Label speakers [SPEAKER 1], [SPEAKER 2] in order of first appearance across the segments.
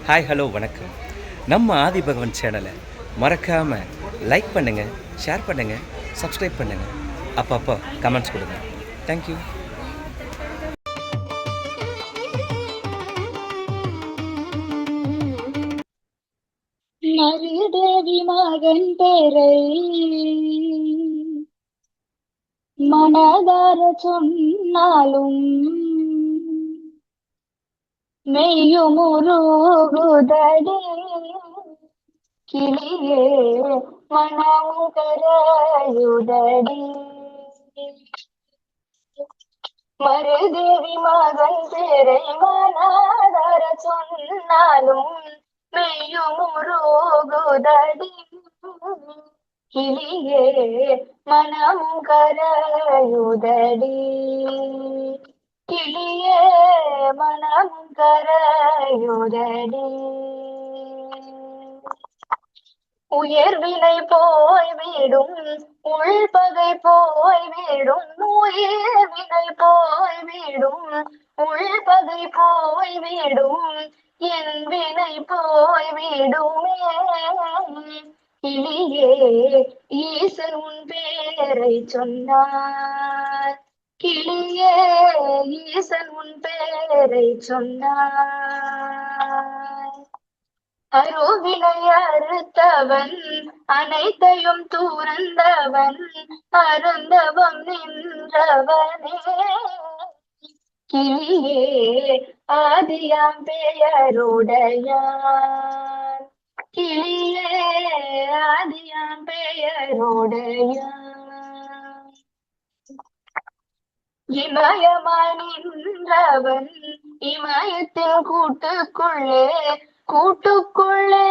[SPEAKER 1] Hi hello வணக்கம். நம்ம ஆதிபகவன் சேனலை மறக்காமல் லைக் பண்ணுங்கள், ஷேர் பண்ணுங்கள், சப்ஸ்கிரைப் பண்ணுங்கள். அப்பப்போ கமெண்ட்ஸ் கொடுங்க. தேங்க்யூ.
[SPEAKER 2] மருதேவி மகன் பேரை மனதார சொன்னாலும் மெய்யுமுருகுதடி கிளியே மனமும் கரையுதடி. மருதேவி மகன் பேரை மனதார சொன்னாலும் மெய்யுமுருகுதடி கிளியே மனமும் கரையுதடி. கிளியே மனமும் கரையுதடி. உயர்வினை போய்விடும் உள்பகை போய்விடும். உயர்வினை போய்விடும் உள்பகை போய்விடும். என் வினை போய்விடுமே. கிளியே ஈசன் உன் பேரை சொன்னார். கிளியே ஈசன் உன் பேரை சொன்னார். அருவினை அறுத்தவன் அனைத்தையும் தூரந்தவன் அருந்தவம் நின்றவனே. கிளியே ஆதியாம் பெயருடையான். கிளியே ஆதியாம் பெயருடையான். இமயமாய் நின்றவன் இமயத்தின் கூட்டுக்குள்ளே கூட்டுக்குள்ளே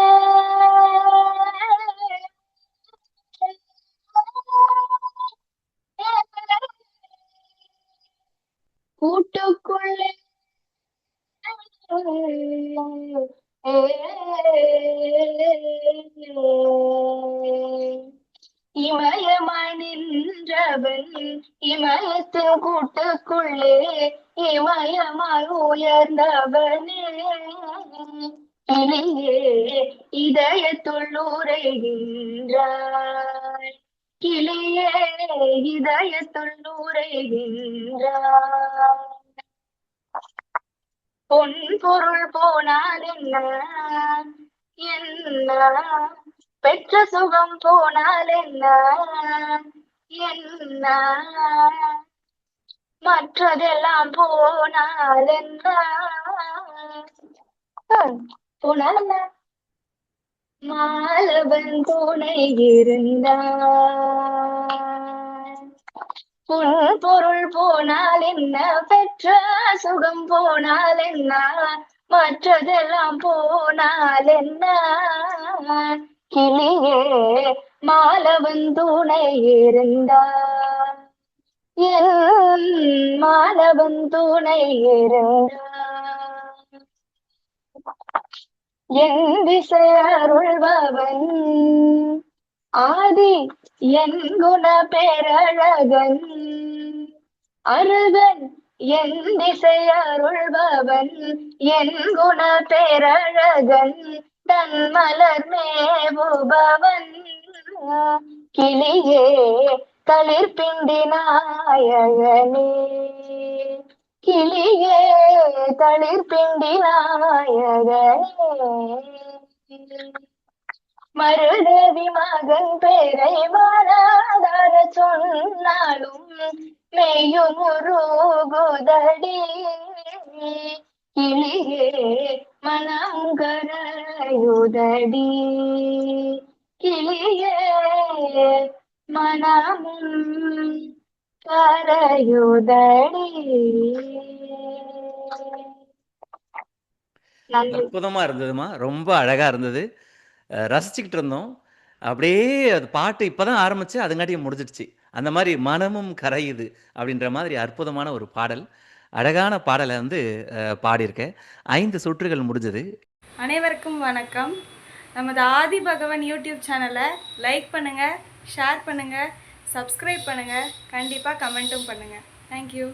[SPEAKER 2] கூட்டுக்குள்ளே இமயமாய் நின்றவன் இமயத்தின் கூட்டுக்குள்ளே இமயமாய் உயர்ந்தவனே. கிளியே இதயத்துள் உரைகின்றாய். கிளியே இதயத்துள் உரைகின்றாய். பொன் பொருள் போனால் என்ன என்ன பெற்ற சுகம் போனால் என்ன என்ன மற்றதெல்லாம் போனால் என்ன போனால் என்ன. மாலவன் துணை இருந்தான். பொன் பொருள் போனால் என்ன பெற்ற சுகம் போனால் என்ன மற்றதெல்லாம் போனால் என்ன. கிளியே மாலவன் துணை இருந்தான். என் மாலவன் துணை இருந்தான். என் திசை அருள்பவன் ஆதி என் குண பேரழகன் அருகன். என் திசை அருள்பவன் என் குண பேரழகன் தன் மலர் மேவுபவன். கிளியே தளிர்பிண்டி நாயகனே. கிளியே தளிர்பிண்டி நாயகனே. மருதேவி மகன் பேரை மனதார சொன்னாலும் மெய்யுமுருகுதடி. கிளியே மனம் கரையுதடி. கிளியே மனமும் கரையுதடி.
[SPEAKER 1] அற்புதமாக இருந்ததுமா, ரொம்ப அழகாக இருந்தது. ரசிச்சுக்கிட்டு இருந்தோம். அப்படியே அது பாட்டு இப்போ தான் ஆரம்பிச்சு அதுங்காட்டியும் முடிஞ்சிடுச்சு. அந்த மாதிரி மனமும் கரையுது அப்படின்ற மாதிரி அற்புதமான ஒரு பாடல். அழகான பாடலை வந்து பாடியிருக்கேன். 5 சுற்றுகள் முடிஞ்சது.
[SPEAKER 3] அனைவருக்கும் வணக்கம். நமது ஆதி பகவன் யூடியூப் சேனலை லைக் பண்ணுங்கள், ஷேர் பண்ணுங்கள், சப்ஸ்கிரைப் பண்ணுங்கள், கண்டிப்பாக கமெண்ட்டும் பண்ணுங்கள். தேங்க்யூ.